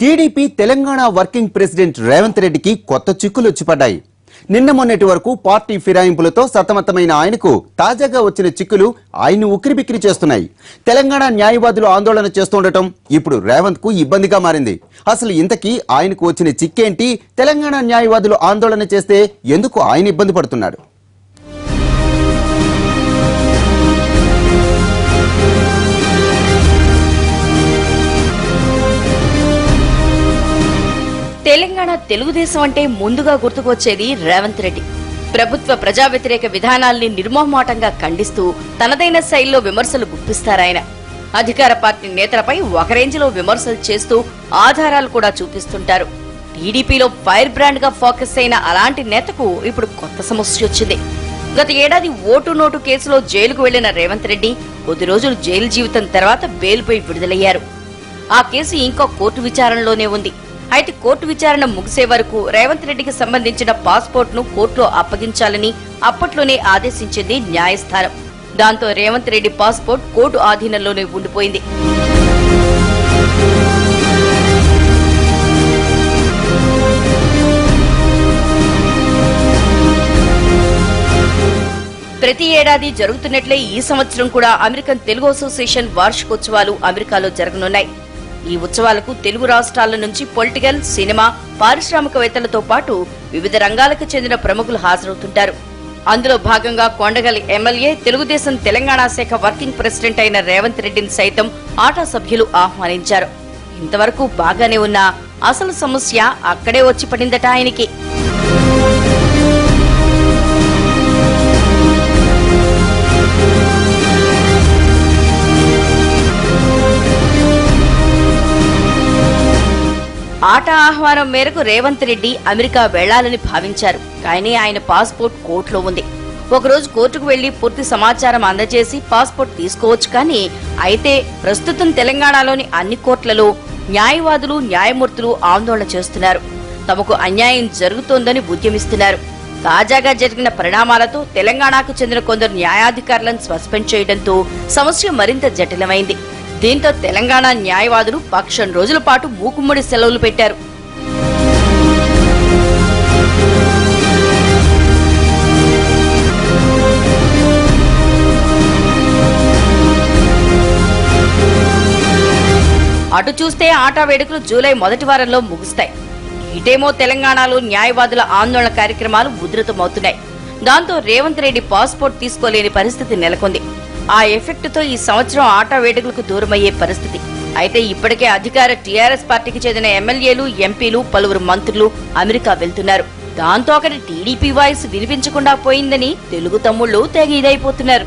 TDP Telangana working president Revanth రెడ్డికి కొత్త చిక్కులు వచ్చిపడ్డాయి. నిన్న మొన్నటి వరకు పార్టీ ఫిరాయింపులతో సతమతమైన ఆయనకు తాజాగా వచ్చిన చిక్కులు ఆయన్ను ఉక్కిరిబిక్కిరి చేస్తున్నాయి. తెలంగాణ న్యాయవాదులు ఆందోళన చేస్తుండటం ఇప్పుడు రేవంత్ కు ఇబ్బందిగా మారింది. అసలు ఇంతకీ ఆయనకు వచ్చిన చిక్కేంటి? తెలంగాణ న్యాయవాదులు ఆందోళన చేస్తే ఎందుకు ఆయన ఇబ్బంది పడుతున్నాడు? తెలంగాణ తెలుగుదేశం అంటే ముందుగా గుర్తుకొచ్చేది రేవంత్ రెడ్డి. ప్రభుత్వ ప్రజా వ్యతిరేక విధానాల్ని నిర్మోహమాటంగా ఖండిస్తూ తనదైన శైలిలో విమర్శలు గుప్పిస్తారాయన. అధికార పార్టీ నేతలపై ఒక రేంజ్లో విమర్శలు చేస్తూ ఆధారాలు కూడా చూపిస్తుంటారు. టీడీపీలో ఫైర్ బ్రాండ్ గా ఫోకస్ అయిన అలాంటి నేతకు ఇప్పుడు కొత్త సమస్య వచ్చింది. గత ఏడాది ఓటు నోటు కేసులో జైలుకు వెళ్లిన రేవంత్ రెడ్డి కొద్ది రోజులు జైలు జీవితం తర్వాత బెయిల్పై విడుదలయ్యారు. ఆ కేసు ఇంకా కోర్టు విచారణలోనే ఉంది. అయితే కోర్టు విచారణ ముగిసే వరకు రేవంత్ రెడ్డికి సంబంధించిన పాస్పోర్ట్ ను కోర్టులో అప్పగించాలని అప్పట్లోనే ఆదేశించింది న్యాయస్థానం. దాంతో రేవంత్ రెడ్డి పాస్పోర్ట్ కోర్టు ఆధీనంలోనే ఉండిపోయింది. ప్రతి ఏడాది జరుగుతున్నట్లే ఈ సంవత్సరం కూడా అమెరికన్ తెలుగు అసోసియేషన్ వార్షికోత్సవాలు అమెరికాలో జరగనున్నాయి. ఈ ఉత్సవాలకు తెలుగు రాష్ట్రాల నుంచి పొలిటికల్, సినిమా, పారిశ్రామికవేత్తలతో పాటు వివిధ రంగాలకు చెందిన ప్రముఖులు హాజరవుతుంటారు. అందులో భాగంగా కొండగల్లి ఎమ్మెల్యే, తెలుగుదేశం తెలంగాణ శాఖ వర్కింగ్ ప్రెసిడెంట్ అయిన రేవంత్ రెడ్డిని సైతం ఆటా సభ్యులు ఆహ్వానించారు. ఇంతవరకు బాగానే ఉన్నా అసలు సమస్య అక్కడే వచ్చి పడిందట ఆయనకి. ఆటా ఆహ్వానం మేరకు రేవంత్ రెడ్డి అమెరికా వెళ్లాలని భావించారు. కానీ ఆయన పాస్పోర్ట్ కోర్టులో ఉంది. ఒకరోజు కోర్టుకు వెళ్లి పూర్తి సమాచారం అందజేసి పాస్పోర్ట్ తీసుకోవచ్చు. కానీ అయితే ప్రస్తుతం తెలంగాణలోని అన్ని కోర్టులలో న్యాయవాదులు, న్యాయమూర్తులు ఆందోళన చేస్తున్నారు. తమకు అన్యాయం జరుగుతోందని ఉద్యమిస్తున్నారు. తాజాగా జరిగిన పరిణామాలతో తెలంగాణకు చెందిన కొందరు న్యాయాధికారులను సస్పెండ్ చేయడంతో సమస్య మరింత జటిలమైంది. దీంతో తెలంగాణ న్యాయవాదులు పక్షం రోజుల పాటు మూకుమ్మడి సెలవులు పెట్టారు. అటు చూస్తే ఆటా వేడుకలు జూలై మొదటి వారంలో ముగుస్తాయి. ఇటేమో తెలంగాణలో న్యాయవాదుల ఆందోళన కార్యక్రమాలు ఉధృతమవుతున్నాయి. దాంతో రేవంత్ రెడ్డి పాస్పోర్ట్ తీసుకోలేని పరిస్థితి నెలకొంది. ఆ ఎఫెక్ట్ తో ఈ సంవత్సరం ఆటా వేడుకలకు దూరమయ్యే పరిస్థితి. అయితే ఇప్పటికే అధికార టీఆర్ఎస్ పార్టీకి చెందిన ఎమ్మెల్యేలు, ఎంపీలు, పలువురు మంత్రులు అమెరికా వెళ్తున్నారు. దాంతో అక్కడ టీడీపీ వాయిస్ వినిపించకుండా పోయిందని తెలుగు తమ్ముళ్లు తెగ ఇదైపోతున్నారు.